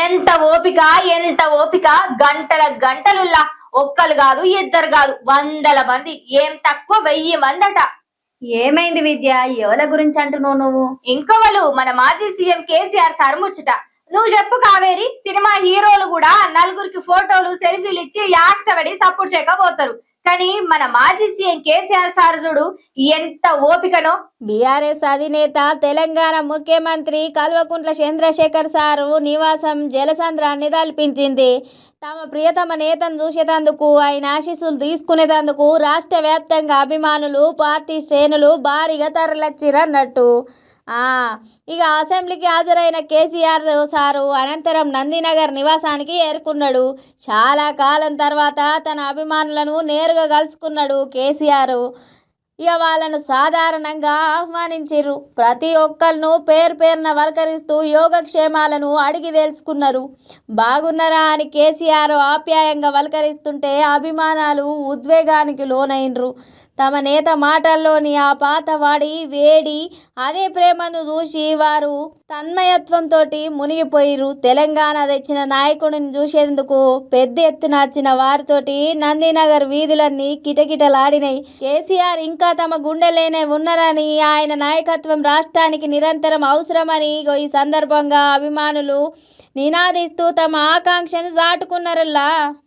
ఎంత ఓపిక గంటల గంటలుల్లా ఒక్కరు కాదు ఇద్దరు కాదు వందల మంది ఏం తక్కువ 1000 మందట. ఏమైంది విద్య? ఎవల గురించి అంటున్నావు నువ్వు? ఇంకోవలు మన మాజీ సీఎం కేసీఆర్ సార్ ముచ్చట. నువ్వు చెప్పు కావేరి, సినిమా హీరోలు కూడా నలుగురికి ఫోటోలు సెల్ఫీలు ఇచ్చి యాష్టపడి సపోర్ట్ చేయకపోతారు, కానీ మన మాజీ సీఎం కేసీఆర్ సార్ చూడు ఎంత ఓపికనో. బీఆర్ఎస్ అధినేత తెలంగాణ ముఖ్యమంత్రి కల్వకుంట్ల చంద్రశేఖర్ సారు నివాసం జలసంద్రాన్ని తలపించింది. తమ ప్రియతమ నేతను చూసేటందుకు, ఆయన ఆశీస్సులు తీసుకునేటందుకు రాష్ట్ర వ్యాప్తంగా అభిమానులు, పార్టీ శ్రేణులు భారీగా తరలిచ్చిరన్నట్టు. ఇక అసెంబ్లీకి హాజరైన కేసీఆర్ సారు అనంతరం నందినగర్ నివాసానికి చేరుకున్నాడు. చాలా కాలం తర్వాత తన అభిమానులను నేరుగా కలుసుకున్నాడు కేసీఆర్. ఇక వాళ్ళను సాధారణంగా ఆహ్వానించిర్రు. ప్రతి ఒక్కరిను పేరున వలకరిస్తూ యోగక్షేమాలను అడిగి తెలుసుకున్నారు. బాగున్నారా అని కేసీఆర్ ఆప్యాయంగా వలకరిస్తుంటే అభిమానాలు ఉద్వేగానికి లోనైనరు. తమ నేత మాటల్లోని ఆ పాతవాడి వేడి, అదే ప్రేమను చూసి వారు తన్మయత్వంతో మునిగిపోయిరు. తెలంగాణ తెచ్చిన నాయకుడిని చూసేందుకు పెద్ద ఎత్తున వచ్చిన వారితోటి నందినగర్ వీధులన్నీ కిటకిటలాడినాయి. కేసీఆర్ ఇంకా తమ గుండెలేనే ఉన్నారని, ఆయన నాయకత్వం రాష్ట్రానికి నిరంతరం అవసరమని ఈ సందర్భంగా అభిమానులు నినాదిస్తూ తమ ఆకాంక్షను చాటుకున్నారల్లా.